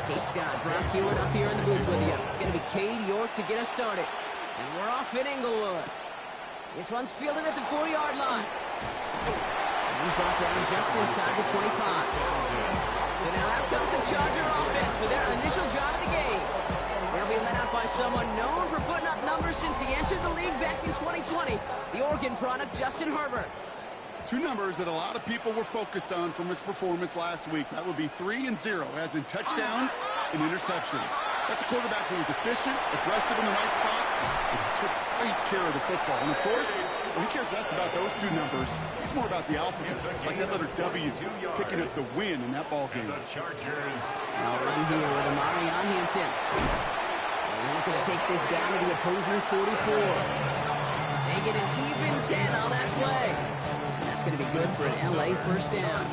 Kate Scott, Brock Hewitt up here in the booth with you. It's going to be Cade York to get us started. And we're off in Inglewood. This one's fielded at the 4-yard line. And he's brought down just inside the 25. So now out comes the Charger offense for their initial drive of the game. They'll be led out by someone known for putting up numbers since he entered the league back in 2020, the Oregon product, Justin Herbert. Two numbers that a lot of people were focused on from his performance last week. That would be 3 and 0, as in touchdowns and interceptions. That's a quarterback who was efficient, aggressive in the right spots, and he took great care of the football. And of course, he cares less about those two numbers. It's more about the alphabet, like that letter W, picking up the win in that ball game. Now right here with Amari on Hampton. And he's going to take this down to the opposing 44. They get an even 10 on that play. That's going to be good for an LA first down.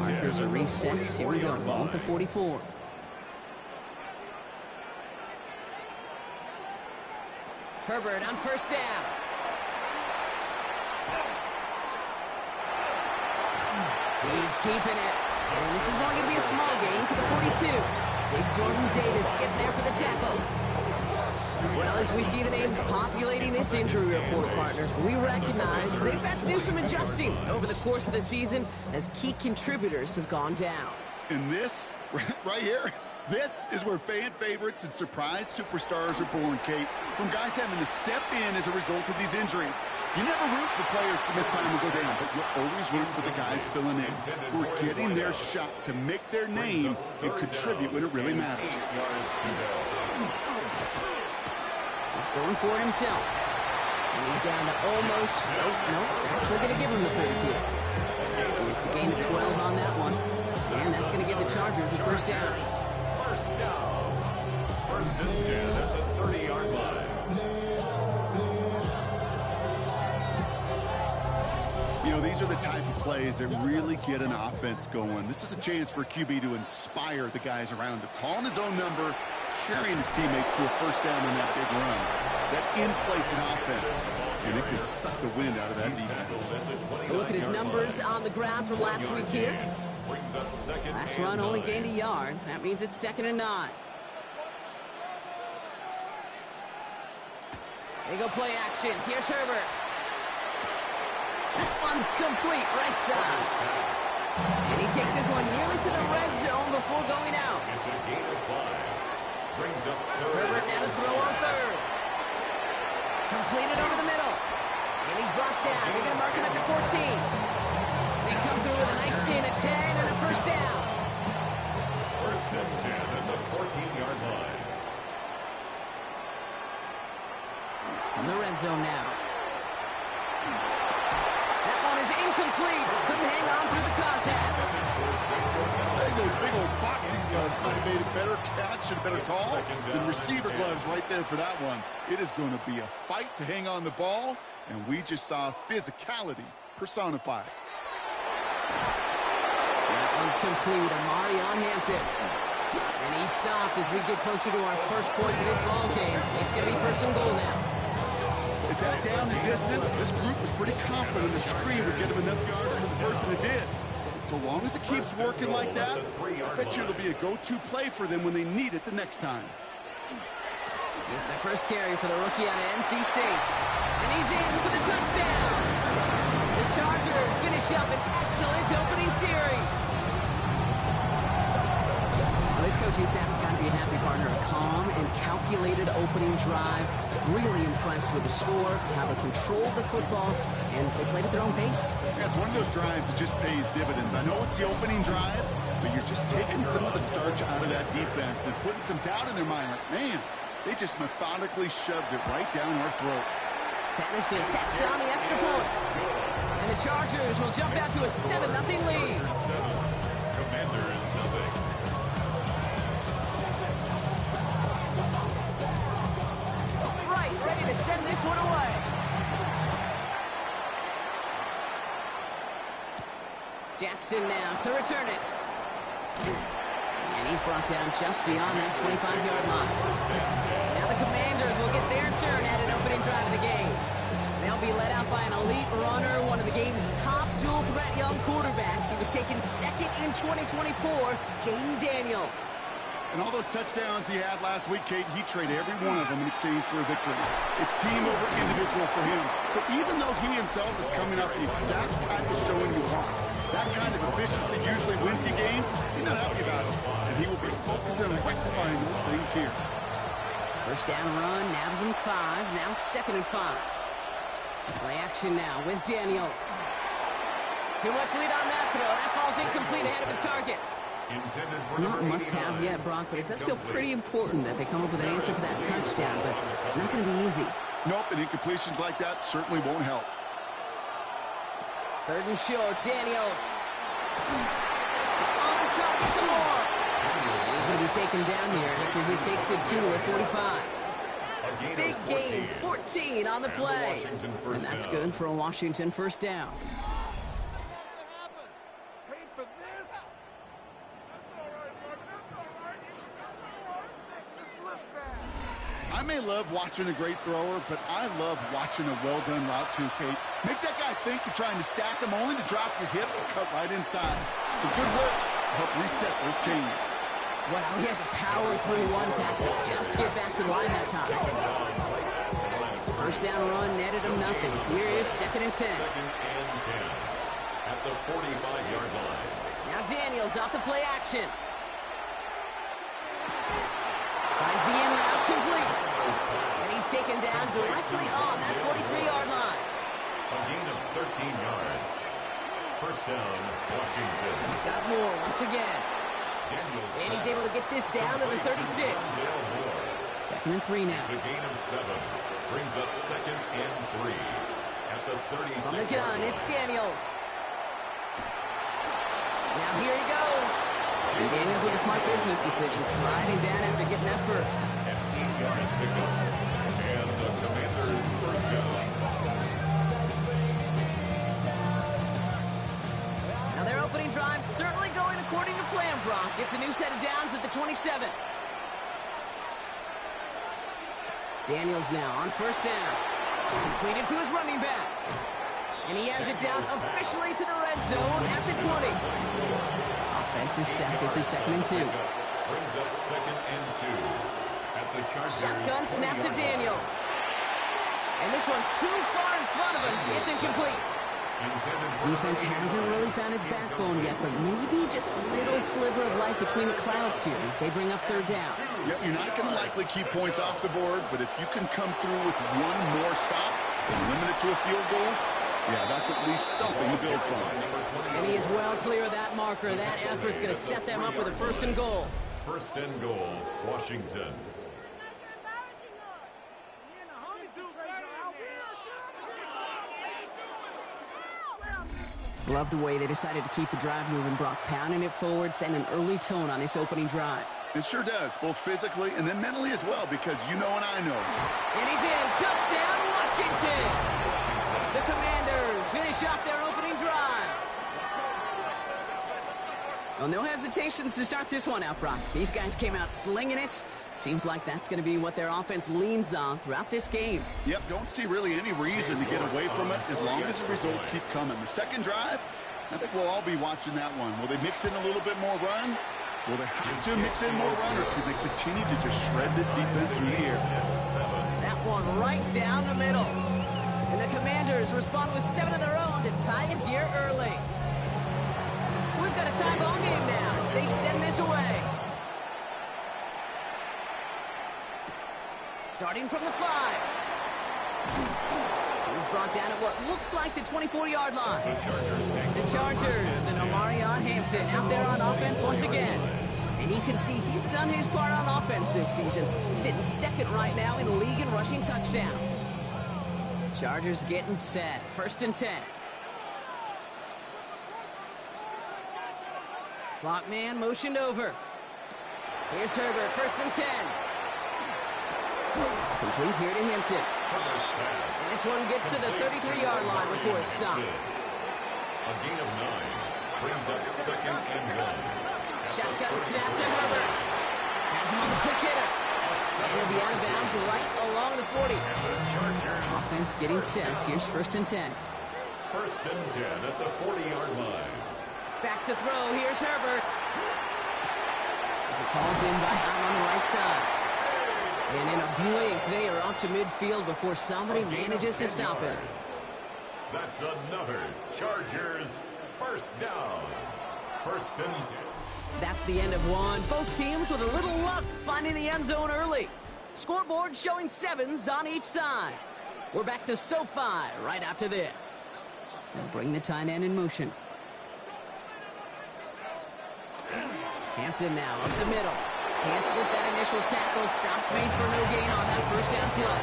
Markers are reset. Here we go. Ball at the 44. Herbert on first down. He's keeping it. And this is only going to be a small gain to the 42. Big Jordan Davis getting there for the tackle. Well, as we see the names populating this injury report, partner, we recognize they've had to do some adjusting over the course of the season as key contributors have gone down. And this, right here, this is where fan favorites and surprise superstars are born, Kate. From guys having to step in as a result of these injuries. You never root for players to miss time and go down, but you always root for the guys filling in, who are getting their shot to make their name and contribute when it really matters. He's going for it himself. And he's down to almost, nope, actually going to give him the 32. And it's a gain of 12 on that one. And that's going to give the Chargers the first down. First and 10 at the 30-yard line. You know, these are the type of plays that really get an offense going. This is a chance for a QB to inspire the guys around him. Calling his own number, carrying his teammates to a first down on that big run. That inflates an offense, and it can suck the wind out of that defense. Look at his numbers on the ground from last week here. Last run only gained a yard. That means it's 2nd and 9. There you go, play action. Here's Herbert. That one's complete, right side. And he takes this one nearly to the red zone before going out. Herbert now to throw on third. Completed over the middle. And he's brought down. They're going to mark him at the 14. They come through with a nice gain of 10 and a first down. First and 10 at the 14-yard line. In the red zone now. That one is incomplete. Couldn't hang on through the contact. I think those big old boxing gloves might have made a better catch and better call than receiver gloves right there for that one. It is going to be a fight to hang on the ball, and we just saw physicality personified. That one's complete. Amari on Hampton. And he's stopped as we get closer to our first points of this ball game. It's going to be first and goal now. At that down the distance, this group was pretty confident the screen would get him enough yards for the first, and it did. So long as it keeps working like that, I bet you it'll be a go-to play for them when they need it the next time. It's the first carry for the rookie out of NC State. And he's in for the touchdown. The Chargers finish up an excellent opening series. Well, this coaching staff has got to be a happy partner. A calm and calculated opening drive. Really impressed with the score, how they controlled the football, and they played at their own pace. Yeah, it's one of those drives that just pays dividends. I know it's the opening drive, but you're just taking some of the starch out of that defense and putting some doubt in their mind. Like, man, they just methodically shoved it right down our throat. Patterson tacks on the extra point. And the Chargers will jump out to a 7-0 lead. Jackson now to return it. And he's brought down just beyond that 25-yard line. Now the Commanders will get their turn at an opening drive of the game. They'll be led out by an elite runner, one of the game's top dual-threat young quarterbacks. He was taken second in 2024, Jaden Daniels. And all those touchdowns he had last week, Kate, he traded every one of them in exchange for a victory. It's team over individual for him. So even though he himself is coming up the exact type of showing you want, that kind of efficiency usually wins you games. He's not happy about it. And he will be focused on rectifying those things here. First down run, nabs him 5, now 2nd and 5. Play action now with Daniels. Too much lead on that throw. That falls incomplete ahead of his target. Not must-have yet, Brock, but it does feel pretty important that they come up with an answer for that touchdown, but not going to be easy. Nope, and incompletions like that certainly won't help. 3rd and short, Daniels. It's on target to Moore. And he's going to be taken down here after he takes it to the 45. Big gain, 14 on the play. And that's good for a Washington first down. I may love watching a great thrower, but I love watching a well-done route too, Kate. Make that guy think you're trying to stack him only to drop your hips and cut right inside. Some good work to help reset those chains. Wow, he had to power through one tackle just to get back to the line that time. First down run, netted him nothing. Here is 2nd and 10. 2nd and 10 at the 45-yard line. Now Daniels off the play action. Finds the in route complete. And he's taken down directly on that 43-yard line. A gain of 13 yards. First down, Washington. He's got more once again. And he's able to get this down to the 36. 2nd and 3 now. It's a gain of 7. Brings up 2nd and 3 at the 36. From the gun, it's Daniels. Now here he goes. And Daniels with a smart business decision, sliding down after getting that first. 15-yard pickup. And the Commanders' first down. Now their opening drive certainly going according to plan, Brock. It's a new set of downs at the 27. Daniels now on first down. Completed to his running back. And he has it down officially to the red zone at the 20. Offense is set. This is 2nd and 2. Brings up 2nd and 2 at the Chargers. Shotgun snap to Daniels. And this one too far in front of him. It's incomplete. Defense hasn't really found its backbone yet, but maybe just a little sliver of light between the clouds here as they bring up 3rd down. Yep, you're not going to likely keep points off the board, but if you can come through with one more stop and limit it to a field goal, yeah, that's at least something to build from. And he is well clear of that marker. That effort's going to set them up with a 1st and goal. 1st and goal, Washington. Love the way they decided to keep the drive moving, Brock, pounding it forward, sending an early tone on this opening drive. It sure does, both physically and then mentally as well, because you know and I know. And he's in. Touchdown, Washington! The Commanders finish off their opening drive. Well, no hesitations to start this one out, Brock. These guys came out slinging it. Seems like that's going to be what their offense leans on throughout this game. Yep, don't see really any reason to get away from it as long as the results keep coming. The second drive, I think we'll all be watching that one. Will they mix in a little bit more run? Will they have to mix in more run, or can they continue to just shred this defense through the air? That one right down the middle. And the Commanders respond with 7 of their own to tie it here early. So we've got a tie ball game now as they send this away. Starting from the 5. He's brought down at what looks like the 24-yard line. The Chargers and Omarion Hampton out there on offense once again. And you can see he's done his part on offense this season, sitting 2nd right now in the league in rushing touchdowns. Chargers getting set. 1st and 10. Slot man motioned over. Here's Herbert. 1st and 10. Complete here to Hampton. And this one gets to the 33-yard line before it's stopped. A gain of 9. up second and 1. Shotgun snap to Herbert. Has him on the quick hitter. And he'll be out of bounds right along the 40. And the Chargers. Offense getting set. Here's 1st and 10. 1st and 10 at the 40-yard line. Back to throw. Here's Herbert. This is hauled in by Allen on the right side. And in a blink, they are off to midfield before somebody manages to stop him. That's another Chargers first down. 1st and 10. That's the end of one. Both teams with a little luck finding the end zone early. Scoreboard showing 7s on each side. We're back to SoFi right after this. They'll bring the tight end in motion. Hampton now up the middle. Can't slip that initial tackle. Stops made for no gain on that 1st down play.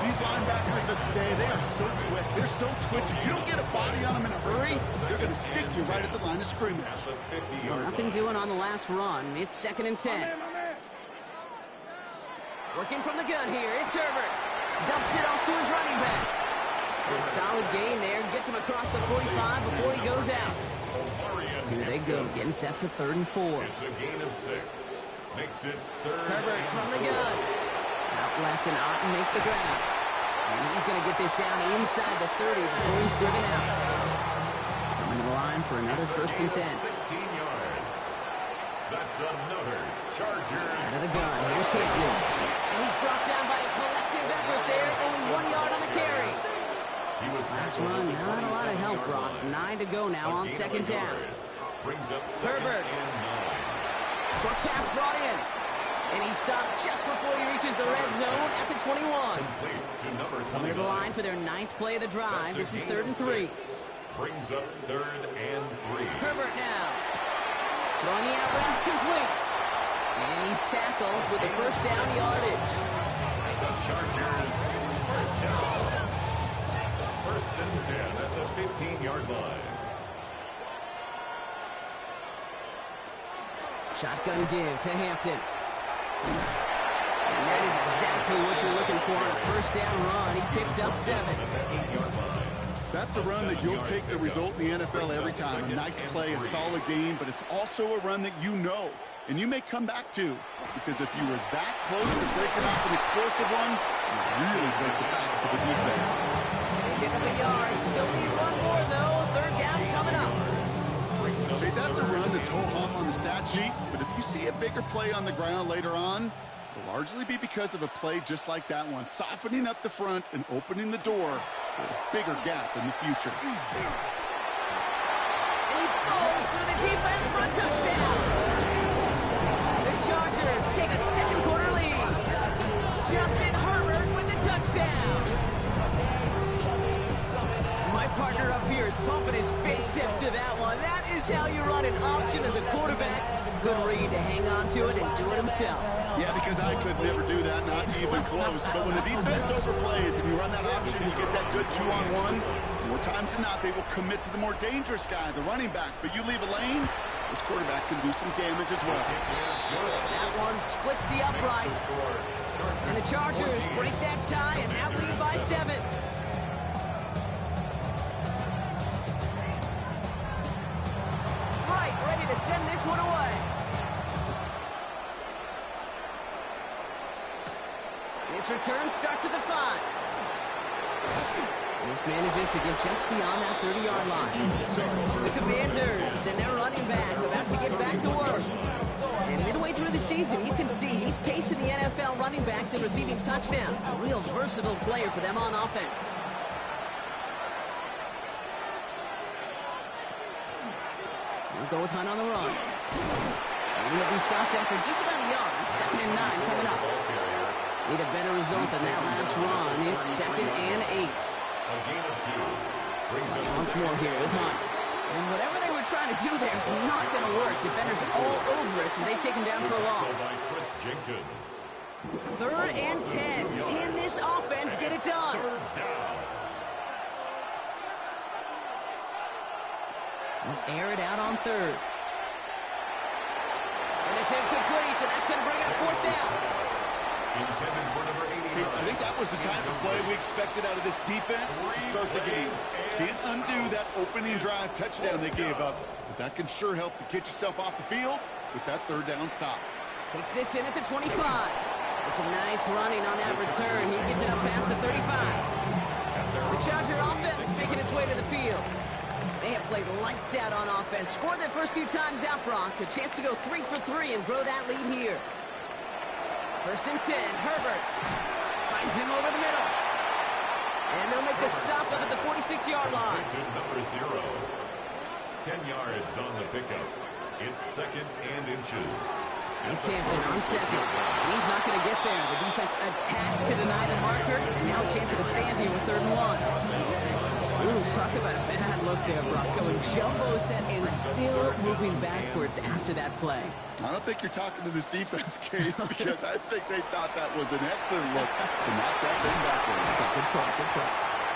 These linebackers of today, they are so quick. They're so twitchy. You don't get a body on them in a hurry, they're going to stick you right at the line of scrimmage. Nothing doing on the last run. It's 2nd and 10. Working from the gun here. It's Herbert. Dumps it off to his running back. A solid gain there. Gets him across the 45 before he goes out. Here they go. Getting set for 3rd and 4. It's a gain of 6. Makes it 3rd. Herbert from the gun. Out left and Otten makes the grab. And he's going to get this down inside the 30 before he's driven out. Coming to the line for another 1st and 10. 16 yards. That's another Chargers. Out of the gun. Here's Hampton. And he's brought down by a collective effort there. Only 1 yard on the carry. Last run, not a lot of help, Brock. 9 to go now on 2nd down. Brings up Herbert. Short pass brought in. And he stopped just before he reaches the red zone at the 21. Coming to the line for their 9th play of the drive. This is 3rd and 3. Brings up 3rd and 3. Herbert now. Throwing the out route complete. And he's tackled with the 1st down yardage. The Chargers first down. 1st and 10 at the 15-yard line. Shotgun give to Hampton. And that is exactly what you're looking for on a 1st down run. He picked up 7. That's a run that you'll take the result in the NFL every time. A nice play, a solid game, but it's also a run that you know and you may come back to, because if you were that close to breaking off an explosive one, you really break the backs of the defense. They pick up a yard. Still need 1 more, though. 3rd down coming up. Okay, that's a run that's ho-hum on the stat sheet, but if you see a bigger play on the ground later on, it'll largely be because of a play just like that one, softening up the front and opening the door for a bigger gap in the future. And he falls through the defense for a touchdown. The Chargers take a 2nd quarter lead. Justin Herbert with the touchdown. My partner up here is pumping his fist after that one. That is how you run an option as a quarterback. Good read to hang on to it and do it himself. Yeah, because I could never do that, not even close. But when the defense overplays and you run that option, you get that good 2-on-1. More times than not, they will commit to the more dangerous guy, the running back. But you leave a lane, this quarterback can do some damage as well. That one splits the uprights. And the Chargers break that tie and now lead by 7. Right, ready to send this one away. This return starts at the 5. This manages to get just beyond that 30-yard line. The Commanders and their running back about to get back to work. And midway through the season, you can see he's pacing the NFL running backs and receiving touchdowns. A real versatile player for them on offense. He'll go with Hunt on the run. And he'll be stopped after just about a yard. 2nd and 9 coming up. Need a better result than that last run. It's 2nd and 8. Once more here with Hunt. And whatever they were trying to do there is not going to work. Defenders all over it, so they take him down for a loss. 3rd and 10. Can this offense get it done? We'll air it out on 3rd. And it's incomplete, and that's going to bring up 4th down. Intended for number 89. I think that was the type of play we expected out of this defense to start the game. Can't undo that opening drive touchdown they gave up. But that can sure help to get yourself off the field with that third down stop. Takes this in at the 25. It's a nice running on that return. He gets it up past the 35. The Charger offense making its way to the field. They have played lights out on offense. Scored their first 2 times out, Brock. A chance to go 3 for 3 and grow that lead here. First and 10. Herbert finds him over the middle. And they'll make the stop up at the 46-yard line. Number 0. 10 yards on the pickup. It's second and inches. It's Hampton on second. He's not going to get there. The defense attacked to deny the marker, and now a chance of a stand here with 3rd and 1. Ooh, talk about a bad look there, Brock. Going jumbo set and still moving backwards after that play. I don't think you're talking to this defense, Kate, because I think they thought that was an excellent look to knock that thing backwards. Good play, good play.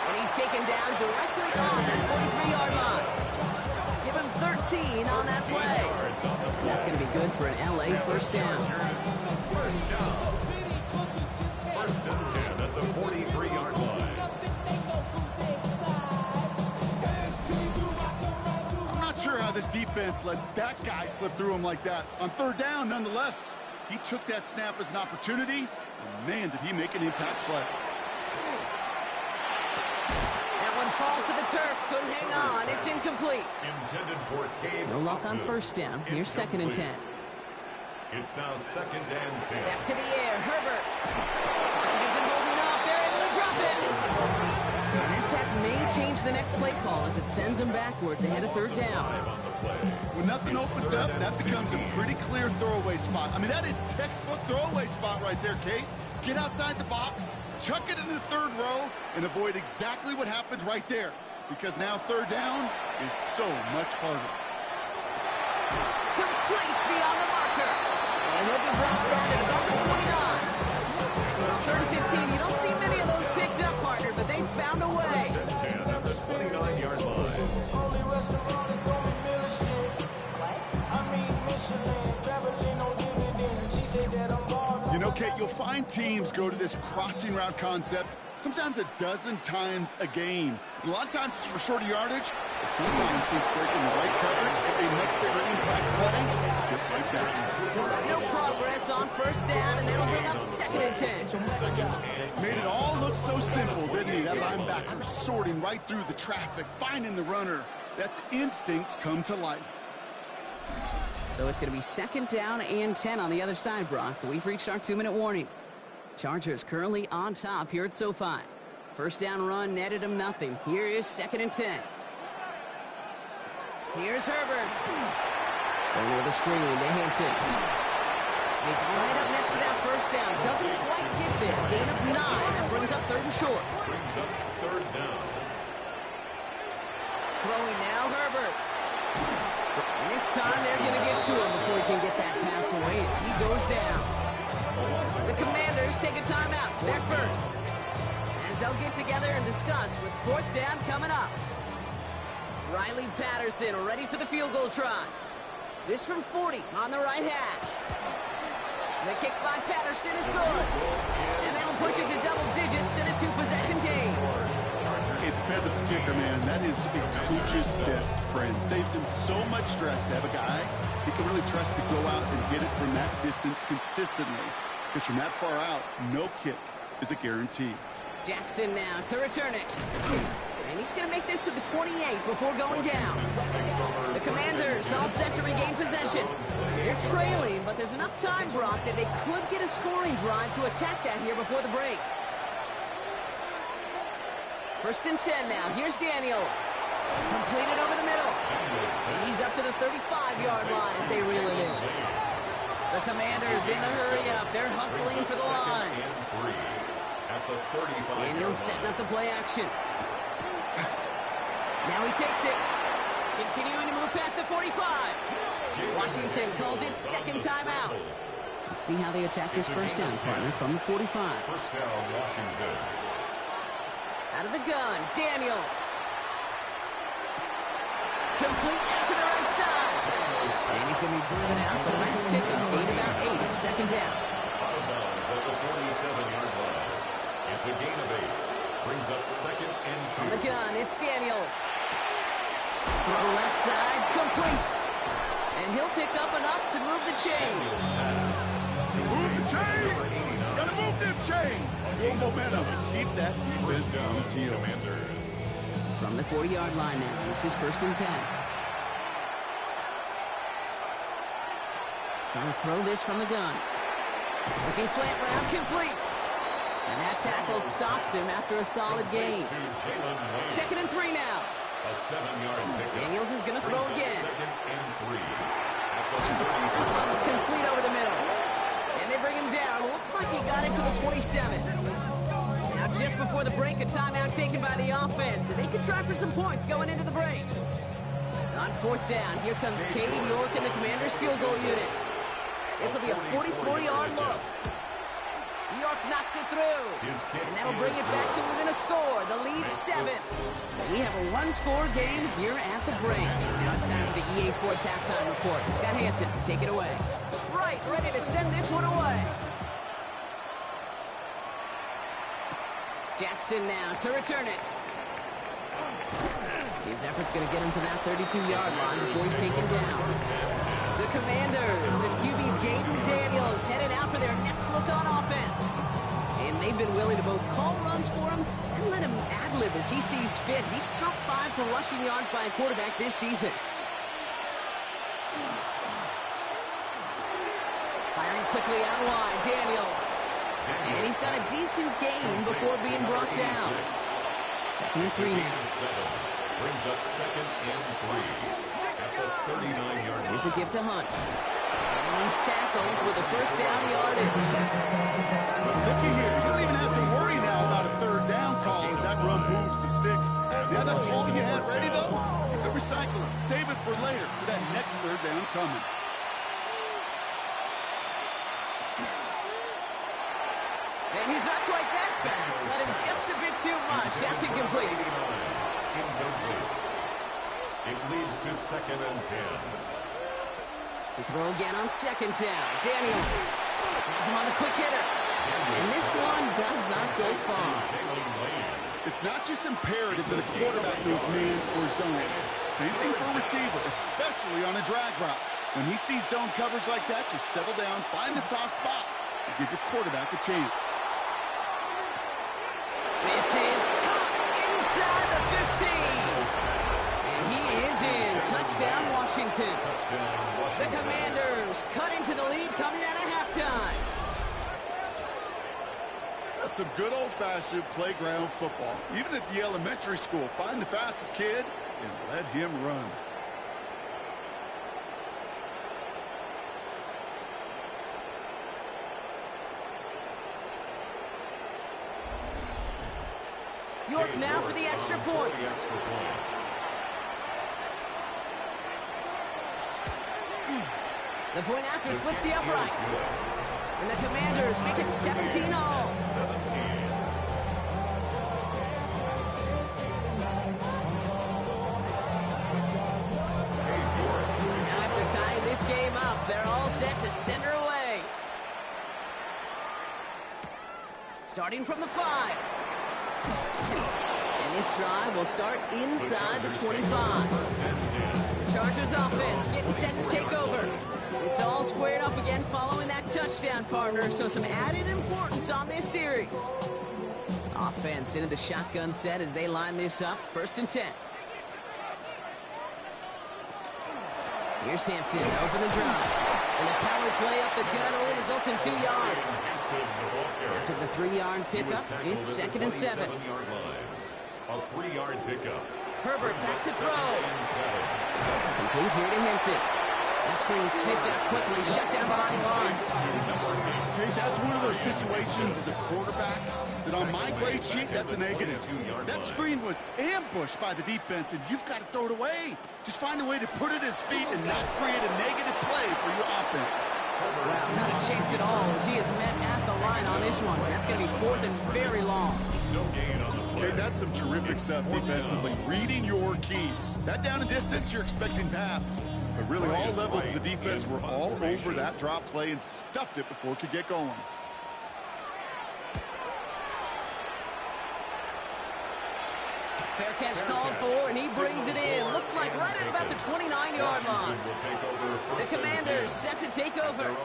And he's taken down directly on that 43-yard line. Give him 13 on that play. That's going to be good for an LA first down. First and 10 at the 43-yard line. I'm not sure how this defense let that guy slip through him like that. On 3rd down, nonetheless, he took that snap as an opportunity, and man, did he make an impact play. Falls to the turf, couldn't hang on. It's incomplete. Intended for Cade. No luck on first down. Here's second and 10. It's now second and 10. Back to the air, Herbert. Pocket isn't holding up. They're able to drop it. And that sack may change the next play call as it sends them backwards ahead of 3rd down. When nothing opens up, that becomes a pretty clear throwaway spot. I mean, that is textbook throwaway spot right there, Kate. Get outside the box, chuck it into the 3rd row, and avoid exactly what happened right there. Because now 3rd down is so much harder. Complete beyond the marker. And he'll be brought down at about the 29. 3rd and 15. You don't see many of those picked up, partner, but they found a way. 10 at the 29-yard line. You know, Kate, you'll find teams go to this crossing route concept sometimes a dozen times a game. And a lot of times it's for shorter yardage, but sometimes since breaking the right coverage for a much bigger impact play, just like that. No progress on first down, and that'll bring up second and 10. Made it all look so simple, didn't he? That linebacker sorting right through the traffic, finding the runner. That's instincts come to life. So it's going to be second down and 10 on the other side, Brock. We've reached our 2-minute warning. Chargers currently on top here at SoFi. First down run netted them nothing. Here is second and 10. Here's Herbert. Going with a screen to Hampton. He's right up next to that first down. Doesn't quite get there. Gain of 9. That brings up 3rd and short. Brings up 3rd down. Throwing now, Herbert. And this time they're going to get to him before he can get that pass away as he goes down. The Commanders take a timeout. They're first. As they'll get together and discuss with 4th down coming up. Riley Patterson ready for the field goal try. This from 40 on the right hash. The kick by Patterson is good. And that'll push it to double digits in a 2-possession game. It's fed the kicker, man. That is a coach's best friend. Saves him so much stress to have a guy he can really trust to go out and hit it from that distance consistently. Because from that far out, no kick is a guarantee. Jackson now to return it. And he's going to make this to the 28 before going down. The Commanders all set to regain possession. They're trailing, but there's enough time, Brock, that they could get a scoring drive to attack that here before the break. First and 10 now. Here's Daniels. Completed over the middle. And he's up to the 35-yard line as they reel it in. The Commanders in the hurry up. They're hustling for the line. Daniels setting up the play action. Now he takes it. Continuing to move past the 45. Washington calls it second timeout. Let's see how they attack this first down, partner, from the 45. First down, Washington. Out of the gun, Daniels. Complete out to the right side. And he's going to be driven out, but a nice pickup. 8 about 8, second down. Out of bounds at the 37-yard line. It's a gain of 8. Brings up 2nd and 2. On the gun, it's Daniels. Throw left side, complete. And he'll pick up enough to move the chains. Move the chains! Gotta move them chains! Build momentum. Keep that defense on its heels. From the 40-yard line now, this is 1st and 10. Trying to throw this from the gun. Looking slant route, complete. And that tackle stops him after a solid gain. 2nd and 3 now. A 7-yard pickup. Daniels is going to throw again. 2nd and 3. That one's complete over the middle. And they bring him down. Looks like he got into the 27. Now just before the break, a timeout taken by the offense. And they can try for some points going into the break. On 4th down, here comes Cade York and the Commanders' field goal unit. This will be a 44-yard look. York knocks it through. And that'll bring it back to within a score. The lead 7. We have a one-score game here at the break. Now it's time for the EA Sports Halftime Report. Scott Hansen, take it away. Right, ready to send this one away. Jackson now to return it. His effort's going to get him to that 32-yard line before he's taken down. The Commanders and QB Jaden Daniels headed out for their next look on offense. And they've been willing to both call runs for him and let him ad-lib as he sees fit. He's top 5 for rushing yards by a quarterback this season. Firing quickly out wide, Daniels. And he's got a decent gain before being brought down. 2nd and 3 now. Brings up 2nd and 3 at the 39-yard line. Here's a give to Hunt. And he's tackled with a 1st down yardage. Looky here. You don't even have to worry now about a 3rd down call as that run moves the sticks. You have that ball you had ready, though? You can recycle it. Save it for later for that next 3rd down coming. And he's not quite that fast. Let him just a bit too much. That's incomplete. Incomplete. It leads to 2nd and 10. To throw again on 2nd down. Daniels has him on the quick hitter. And this one does not go far. It's not just imperative that a quarterback knows man or zone. Same thing for a receiver, especially on a drag route. When he sees zone coverage like that, just settle down, find the soft spot, and give your quarterback a chance. This is caught inside the 15. And he is in. Touchdown, Washington. The Commanders cut into the lead coming out of halftime. That's some good old-fashioned playground football. Even at the elementary school, find the fastest kid and let him run. York now for the extra point. The point after splits the uprights. And the Commanders make it 17 all. 17. Now after tying this game up, they're all set to send her away. Starting from the 5. And this drive will start inside the 25. The Chargers offense getting set to take over. It's all squared up again following that touchdown, partner, so some added importance on this series. Offense into the shotgun set as they line this up. 1st and 10. Here's Hampton, open the drive. And the power play up the gut only results in 2 yards. After the 3-yard pickup, it's 2nd and 7. A 3-yard pickup. Herbert back to throw. Complete here to Hampton. That screen sniffed out quickly, shut down behind the line. Okay, that's one of those situations as a quarterback that on my grade sheet, that's a negative. That screen was ambushed by the defense, and you've got to throw it away. Just find a way to put it at his feet and not create a negative play for your offense. Well, not a chance at all as he is met at the line on this one. That's going to be 4th and very long. Okay, that's some terrific stuff defensively. Reading your keys. That down and distance, you're expecting pass. But really, all levels of the defense were all over that drop play and stuffed it before it could get going. catch called for, and he brings it in. Looks like right at about the 29-yard line. The Commanders set to take over.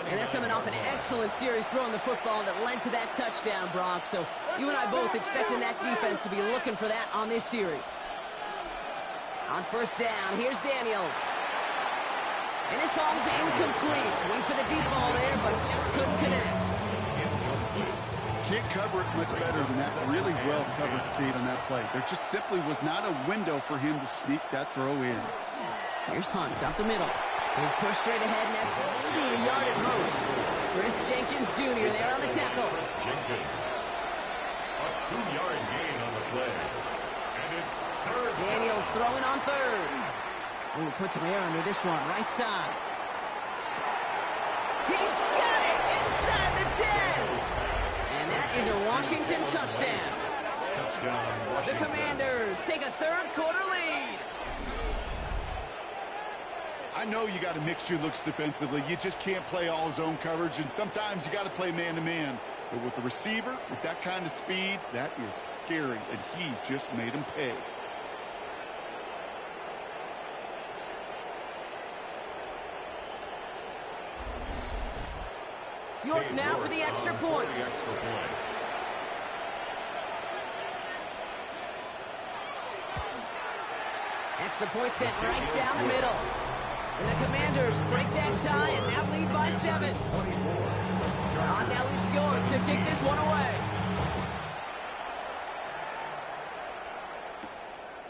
And they're coming off an excellent series throwing the football that led to that touchdown, Brock. So you and I both expecting that defense to be looking for that on this series. On first down, here's Daniels. And it falls incomplete. Wait for the deep ball there, but just couldn't connect. Can't cover it much better than that. Really well covered, Kate, on that play. There just simply was not a window for him to sneak that throw in. Here's Hunt up the middle. He's pushed straight ahead, and that's maybe a yard at most. Chris Jenkins Jr. there on the tackle. Chris Jenkins. A 2-yard gain on the play. And it's third. Daniels throwing on third. Ooh, put some air under this one, right side. He's got it inside the 10. And that is a Washington touchdown. Touchdown, Washington. The Commanders take a third-quarter lead. I know you got a mixture of looks defensively. You just can't play all zone coverage, and sometimes you got to play man-to-man. But with a receiver, with that kind of speed, that is scary, and he just made him pay. York now for the extra point. Extra point sent right down the middle. And the Commanders break that tie and now lead by 7. On now is York to kick this one away.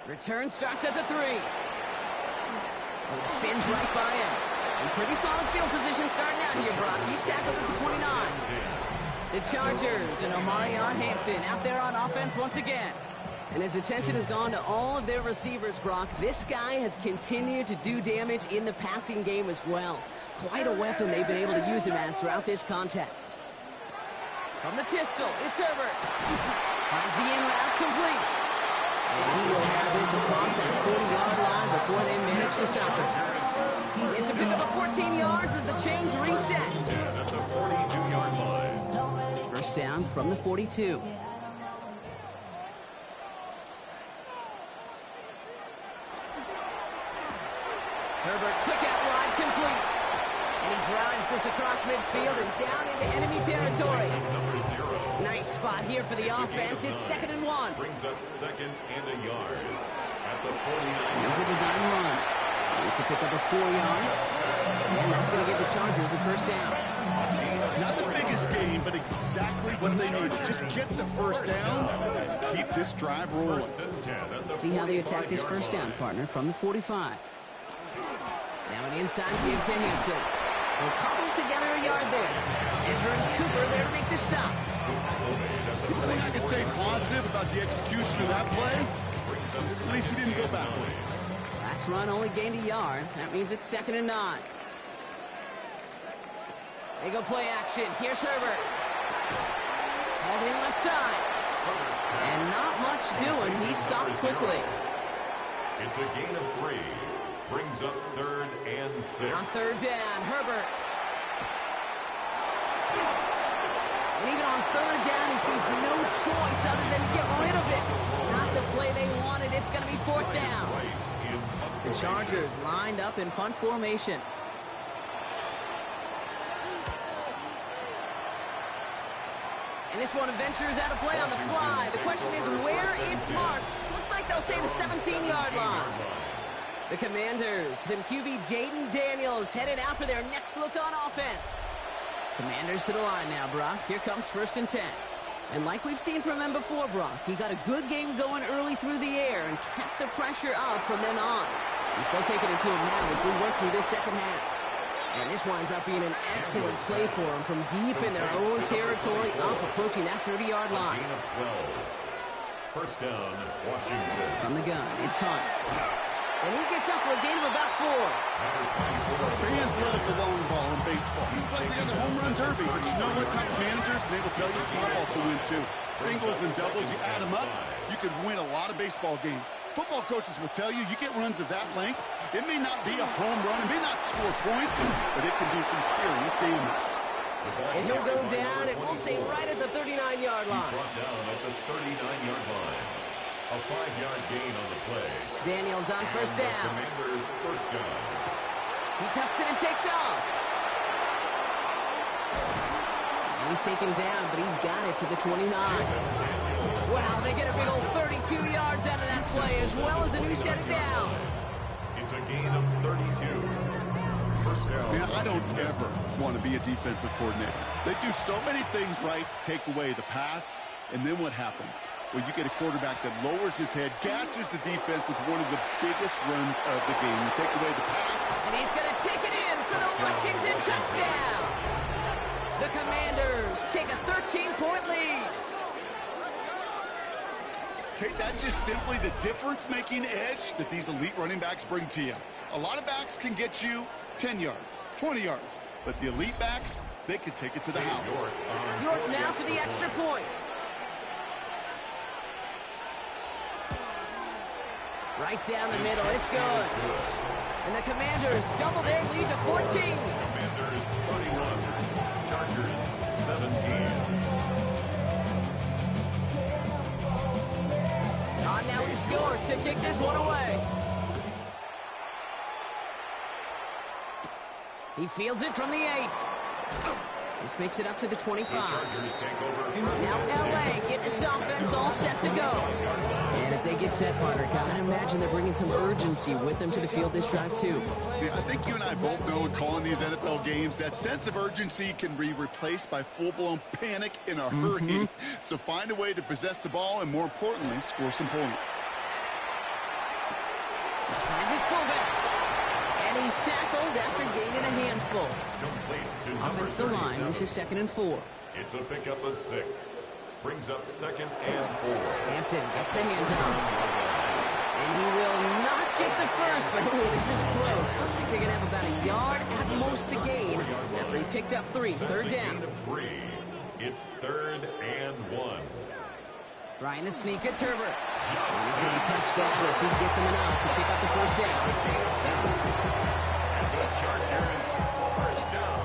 Return starts at the 3. And he spins right by him. And pretty solid field position starting out here, Brock. He's tackled at the 29. The Chargers and Omarion Hampton out there on offense once again. And his attention has gone to all of their receivers, Brock. This guy has continued to do damage in the passing game as well. Quite a weapon they've been able to use him as throughout this contest. From the pistol, it's Herbert. Finds the in route complete. And he will have this across that 40-yard line before they manage to stop him. It's a pickup of 14 yards as the chains reset. At the 42-yard line. First down from the 42. Herbert, quick out wide, complete. And he drives this across midfield and down into enemy territory. Number 0. Nice spot here for the offense. It's 2nd and 1. Brings up 2nd and a yard. At the 49. Here's a design run. It's a pickup of 4 yards. And that's going to give the Chargers the first down. Not the biggest gain, but exactly what they needed. Just get the first down and keep this drive rolling. First and 10 at the See how they attack this first down, partner, from the 45. Now an inside give to Hampton. They'll cobble together a yard there. Ezra and Cooper there to make the stop. The thing I can say positive about the execution of that play, at least he didn't go backwards. Last run only gained a yard. That means it's 2nd and 9. They go play action. Here's Herbert. Hauled in left side. And not much doing. He stopped quickly. It's a gain of 3. Brings up 3rd and 6. On 3rd down, Herbert. And even on 3rd down, he sees no choice other than to get rid of it. Not the play they wanted. It's going to be 4th down. The Chargers lined up in punt formation. And this one ventures out of play on the fly. The question is where it's marked. Looks like they'll say the 17-yard line. The Commanders and QB Jaden Daniels headed out for their next look on offense. Commanders to the line now, Brock. Here comes 1st and 10. And like we've seen from him before, Brock, he got a good game going early through the air and kept the pressure up from then on. He's still taking it to him now as we work through this second half. And this winds up being an excellent play for him from deep in their own territory up approaching that 30-yard line. Gain of 12. First down, Washington. From the gun, it's Hunt. And he gets up for a gain of about 4. Fans love the long ball in baseball. It's like we got the home run derby, but you know what types of managers, and they will tell you small ball can win too. Singles and doubles, you add them up, you could win a lot of baseball games. Football coaches will tell you, you get runs of that length, it may not be a home run, it may not score points, but it can do some serious damage. And he'll go down, and we'll say right at the 39-yard line. He's brought down at the 39-yard line. A A 5-yard gain on the play. Daniels on first The down. Commanders' first down. He tucks it and takes off. He's taken down, but he's got it to the 29. Wow, they get a big old 32 yards out of that play, as well as a new set of downs. It's a gain of 32. First down. Man, I don't ever want to be a defensive coordinator. They do so many things right to take away the pass, and then what happens? Well, you get a quarterback that lowers his head, gashes the defense with one of the biggest runs of the game. You take away the pass. And he's going to take it in for the Washington touchdown. The Commanders take a 13-point lead. Kate, that's just simply the difference-making edge that these elite running backs bring to you. A lot of backs can get you 10 yards, 20 yards, but the elite backs, they can take it to the house. York now for the extra point. Right down the middle, it's good. And the Commanders double their lead to 14. Commanders 31. Chargers 17. On now is York to kick this one away. He fields it from the 8. This makes it up to the 25. Chargers take over first Now and 10. LA getting its offense all set to go. And as they get set, partner, gotta imagine they're bringing some urgency with them to the field this drive too. Yeah, I think you and I both know in calling these NFL games, that sense of urgency can be replaced by full-blown panic in a hurry. So find a way to possess the ball and, more importantly, score some points. Kansas fullback. And he's tackled after gaining a handful. Complete to number Offensive line, 37. this is 2nd and 4. It's a pickup of 6. Brings up 2nd and 4. Hampton gets the handoff. And he will not get the first, but oh, this is close. Looks like they're going to have about a yard at most to gain after he picked up 3. That's Third a down. gain of 3. It's 3rd and 1. Trying the sneak, it's Herbert. And he's going to be touched down as he gets him enough to pick up the first down. And the Chargers first down.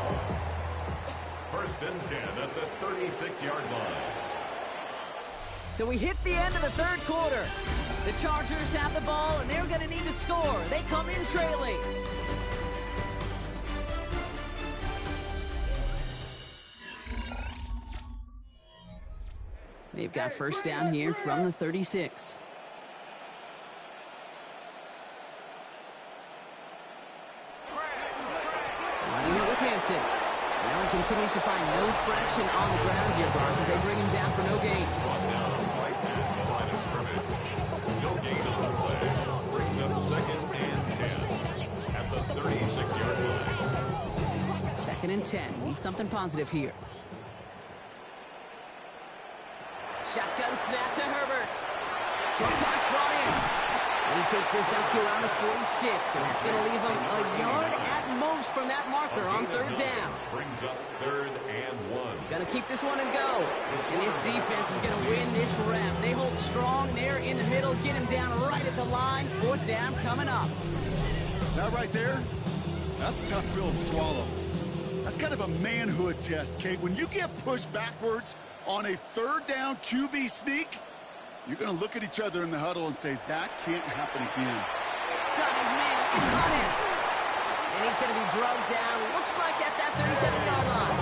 1st and 10 at the 36-yard line. So we hit the end of the third quarter. The Chargers have the ball, and they're going to need to score. They come in trailing. They've got first down here from the 36. Running it with Hampton. Well, he continues to find no traction on the ground here, Brock, as they bring him down for no gain. Brought down right at the line of scrimmage. No gain on the play. Brings up 2nd and 10 at the 36-yard line. 2nd and 10. Need something positive here. Shotgun snap to Herbert. Short pass brought in. He takes this up to around the 46, and that's going to leave him a yard at most from that marker on 3rd down. Brings up 3rd and 1. Got to keep this one and go. And this defense is going to win this rep. They hold strong there in the middle, get him down right at the line. 4th down coming up. That right there, that's a tough pill to swallow. That's kind of a manhood test, Kate. When you get pushed backwards on a 3rd down QB sneak, you're going to look at each other in the huddle and say, that can't happen again. Got his man. It's on him. And he's going to be drugged down. Looks like at that 37-yard line.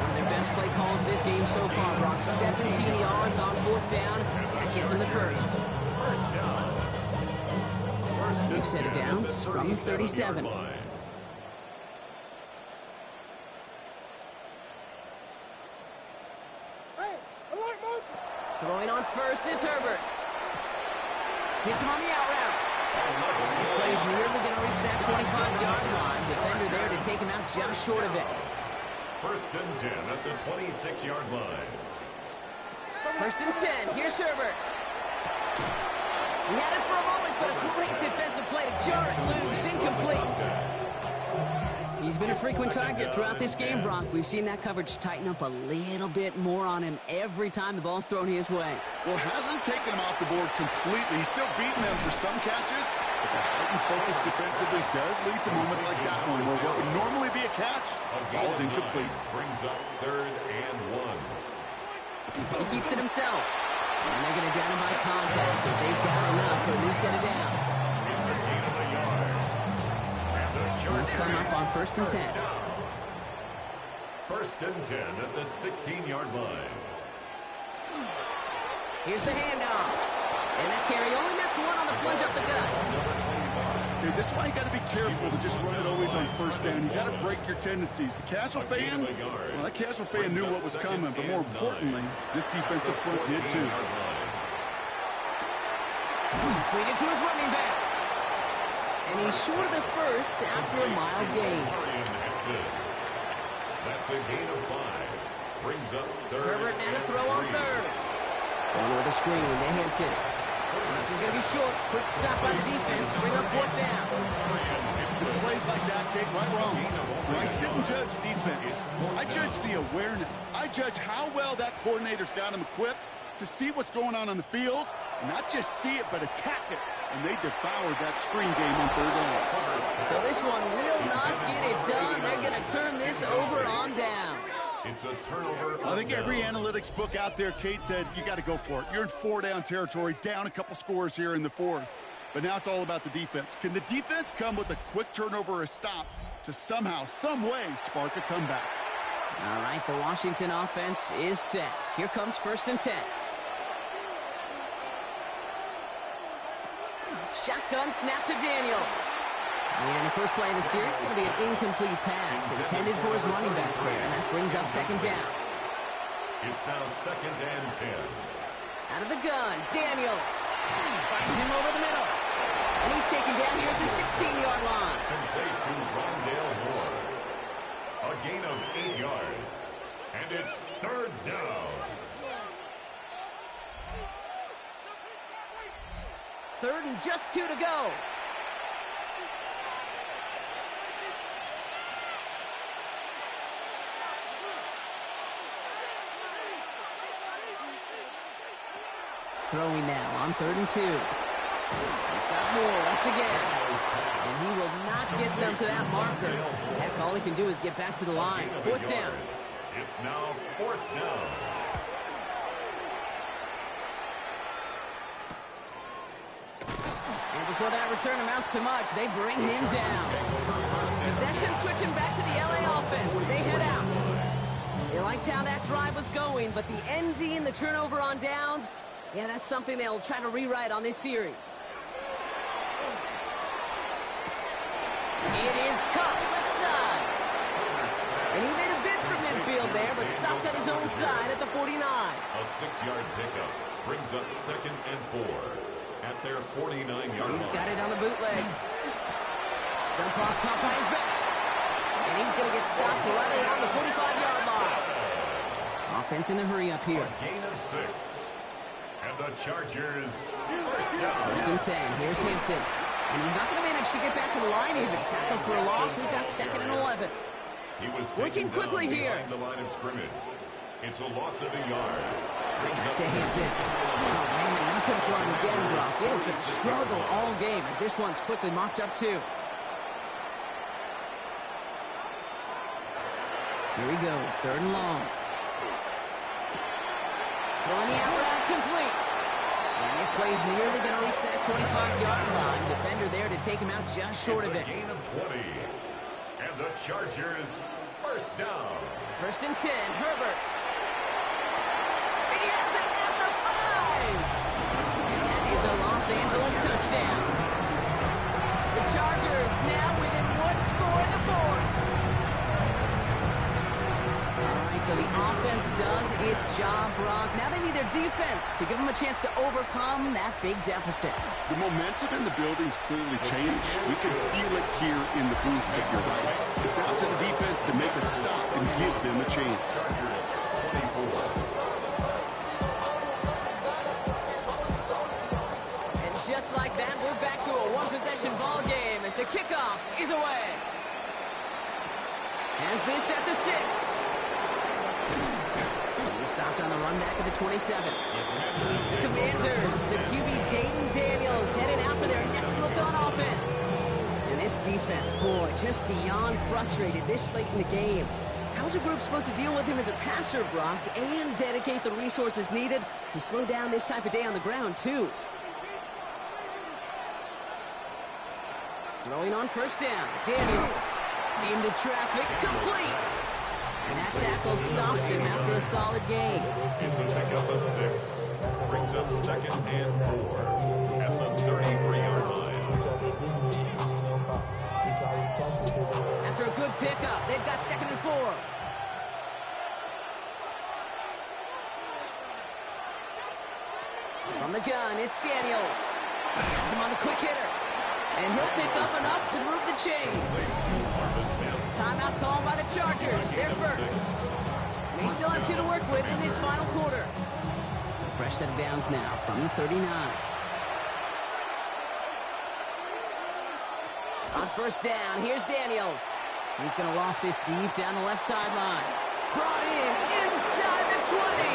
One of their best play calls of this game so far, Brock. 17 yards on 4th down. That gets him the first. First down. Big set of downs from the 37. Throwing on first is Herbert. Hits him on the out route. This play is nearly going to reach that 25-yard line. Defender there to take him out just short of it. 1st and 10 at the 26-yard line. 1st and 10. Here's Herbert. He had it for a moment, but a great defensive play to jar it loose. Incomplete. He's been a frequent target throughout this game, Bronk. We've seen that coverage tighten up a little bit more on him every time the ball's thrown his way. Well, hasn't taken him off the board completely. He's still beating them for some catches, but the heightened focus defensively does lead to moments like that one, where what would normally be a catch falls incomplete. Brings up 3rd and 1. He keeps it himself. And they're going to down him by contact as they've got enough for a new set of downs. It's a gain of a yard. And the They'll Chargers come up on 1st and 10. down. 1st and 10 at the 16-yard line. Here's the handoff. And that carry only nets one on the plunge up the gut. Okay, this is why you got to be careful to just run it always on 1st down. You got to break your tendencies. The casual fan, well, that casual fan knew what was coming, but more importantly, this defensive front did too. Completed to his running back. And he's short of the first after a mile gain. That's a gain of 5. Brings up 3rd. Herbert now to throw on 3rd. Going with a screen to Hampton. This is going to be short. Quick stop by the defense. Bring up 4th down. It's plays like that, Kate, right wrong. When I sit and judge defense, I judge the awareness. I judge how well that coordinator's got him equipped to see what's going on the field, and not just see it, but attack it. And they devoured that screen game on 3rd down. So this one will not get it done. They're going to turn this over on down. It's a turnover. I think every analytics book out there, Kate, said you got to go for it. You're in 4-down territory, down a couple scores here in the 4th. But now it's all about the defense. Can the defense come with a quick turnover or a stop to somehow, some way, spark a comeback? All right, the Washington offense is set. Here comes 1st and 10. Shotgun snap to Daniels. And the first play of the series is going to be an incomplete pass intended for his running back there, and that brings up 2nd down. It's now 2nd and 10. Out of the gun, Daniels. Finds him over the middle. And he's taken down here at the 16-yard line. Complete to Rondale Moore. A gain of 8 yards. And it's 3rd down. 3rd and just 2 to go. Throwing now on 3rd and 2. He's got Moore once again. And he will not get them to that marker. Heck, all he can do is get back to the line. 4th down. It's now 4th down. And before that return amounts to much, they bring him down. Possession switching back to the LA offense as they head out. They liked how that drive was going, but the ending, the turnover on downs, yeah, that's something they'll try to rewrite on this series. It is caught left side. And he made a bid for midfield there, but stopped at his own side at the 49. A 6-yard pickup brings up 2nd and 4 at their 49-yard line. He's got it on the bootleg. Jump off caught by his back. And he's going to get stopped right around the 45-yard line. Offense in the hurry up here. A gain of 6. And the Chargers, 1st down. 1st and 10. Here's Hampton. And he's not going to manage to get back to the line even. Tackle for a loss. We've got 2nd and 11. He was working quickly here. behind the line of scrimmage. It's a loss of a yard. Back to Hampton. Oh, man, nothing for him again, Brock. It has been a struggle all game as this one's quickly mopped up too. Here he goes, 3rd and long. Throwing the out route complete. And this play's nearly going to reach that 25-yard line. Defender there to take him out just short of it. It's a gain of 20. And the Chargers, 1st down. 1st and 10, Herbert. He has it at the 5. And that is a Los Angeles touchdown. The Chargers now within 1 score in the 4th. So the offense does its job, Brock. Now they need their defense to give them a chance to overcome that big deficit. The momentum in the building's clearly changed. We can feel it here in the booth, but you're right. It's down to the defense to make a stop and give them a chance. And just like that, we're back to a one-possession ball game as the kickoff is away. Has this at the 6. He stopped on the run back at the 27. The Commanders and QB Jaden Daniels headed out for their next look on offense. And this defense, boy, just beyond frustrated this late in the game. How's a group supposed to deal with him as a passer, Brock, and dedicate the resources needed to slow down this type of day on the ground, too? Throwing on first down. Daniels. Into traffic. Complete. And that tackle stops him after a solid gain. It's a pickup of 6. Brings up 2nd and 4 at the 33-yard line. After a good pickup, they've got 2nd and 4. From the gun, it's Daniels. Has him on the quick hitter. And he'll pick up enough to move the chain. Timeout called by the Chargers. They're first. They still have 2 to work with in this final quarter. So fresh set of downs now from the 39. On first down, here's Daniels. He's going to loft this deep down the left sideline. Brought in inside the 20.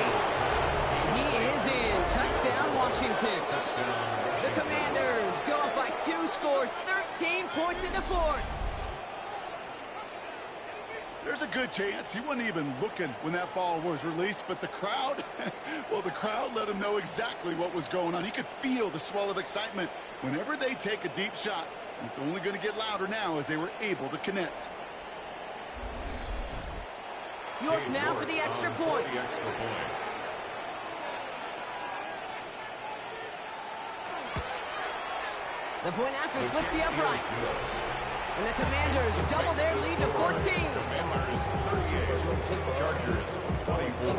And he is in. Touchdown, Washington. The Commanders go up by 2 scores, 13 points in the 4th. There's a good chance he wasn't even looking when that ball was released, but the crowd, well, the crowd let him know exactly what was going on. He could feel the swell of excitement whenever they take a deep shot. And it's only going to get louder now as they were able to connect. York now for the extra point. The point after splits the uprights. And the Commanders double their lead to 14. Commanders 38, Chargers 24.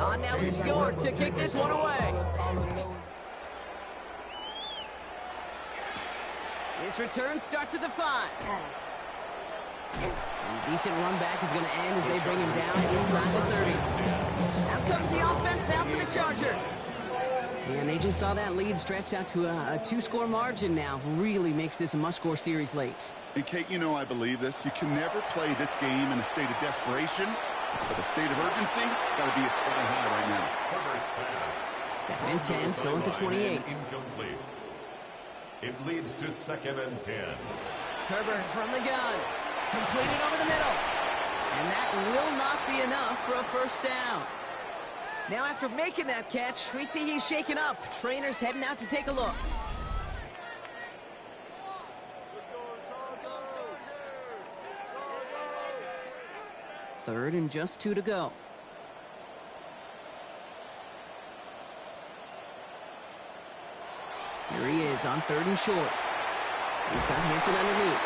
On now is York to kick this one away. This return starts at the 5. And decent run back is going to end as they bring him down inside the 30. Out comes the offense now for the Chargers. And they just saw that lead stretch out to a 2-score margin now. Really makes this a must-score series late. And Kate, you know I believe this. You can never play this game in a state of desperation, but a state of urgency got to be at sky high right now. Herbert's pass. 2nd and 10, still at the 28. Incomplete. It leads to 2nd and 10. Herbert from the gun. Completed over the middle. And that will not be enough for a first down. Now after making that catch, we see he's shaken up. Trainer's heading out to take a look. Third and just 2 to go. Here he is on 3rd and short. He's got Hampton underneath.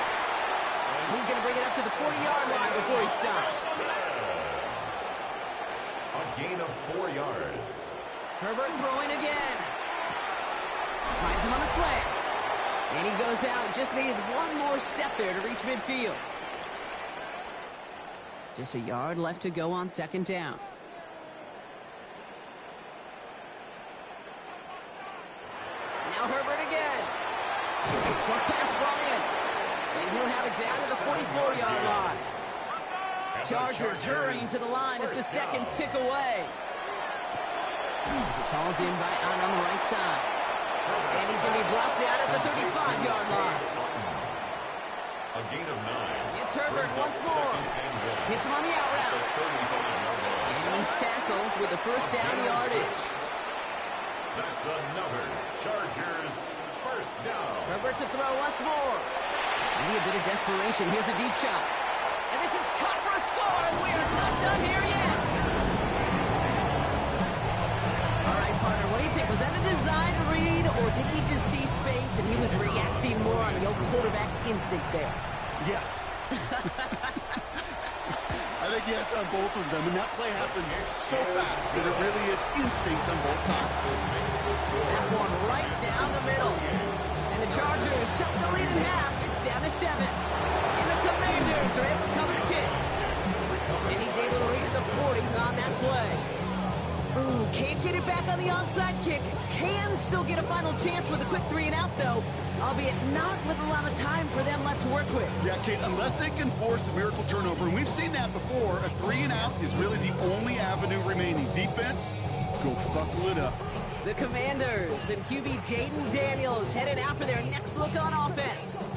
And he's going to bring it up to the 40-yard line before he stops. A gain of 4 yards. Herbert throwing again. Finds him on the slant. And he goes out. Just needed one more step there to reach midfield. Just a yard left to go on 2nd down. Now Herbert again. Short pass brought in. And he'll have it down to the 44-yard line. Chargers hurrying to the line as the seconds tick away. This is hauled in by Ahn on the right side. And he's going to be brought down at the 35-yard line. A gain of 9. It's Herbert once more. Hits him on the out route. And he's tackled with the first down yardage. That's another Chargers first down. Herbert to throw once more. Maybe a bit of desperation. Here's a deep shot. And this is cut for a score, and we are not done here yet. All right, partner, what do you think? Was that a design read, or did he just see space and he was reacting more on the old quarterback instinct there? Yes. I think yes on both of them, and that play happens so fast that it really is instincts on both sides. That one right down the middle. And the Chargers cut the lead in half. It's down to 7. And the Commanders are able to cover the kick. And he's able to reach the 40 on that play. Ooh, can't get it back on the onside kick. Can still get a final chance with a quick 3-and-out, though, albeit not with a lot of time for them left to work with. Yeah, Kate, unless they can force a miracle turnover, and we've seen that before, a 3-and-out is really the only avenue remaining. Defense, go buckle it up. The Commanders and QB Jaden Daniels headed out for their next look on offense.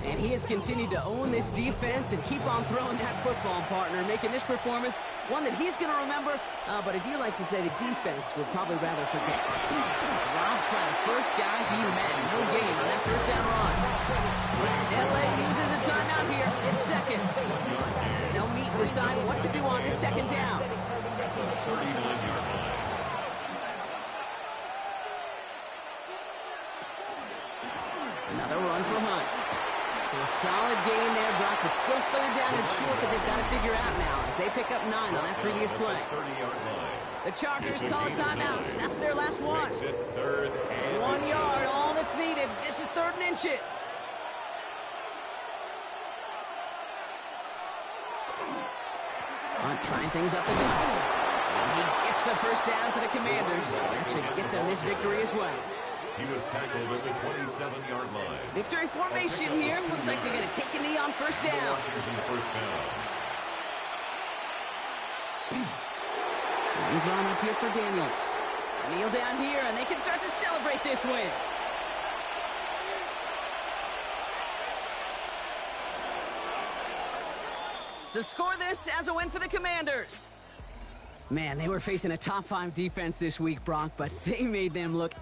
And he has continued to own this defense and keep on throwing that football, partner, making this performance one that he's going to remember, but as you like to say, the defense would probably rather forget. Robbed by the first guy he met. No gain on that first down run. LA uses a timeout here. It's second. They'll meet and decide what to do on this second down. 39-yard line. Another run for Hunt. So a solid gain there, Brock, but still third down and short that they've got to figure out now as they pick up 9 on that previous play. 30-yard line. The Chargers call a timeout. That's their last one. Makes it 3rd and 1 yard, all that's needed. This is 3rd and inches. Hunt trying things up the gut. And he gets the first down for the Commanders. That should get them this victory as well. he was tackled at the 27-yard line. Victory formation here. Looks like they're going to take a knee on first down. Washington first down. And drawn up here for Daniels. Kneel down here, and they can start to celebrate this win. So score this as a win for the Commanders. Man, they were facing a top 5 defense this week, Brock, but they made them look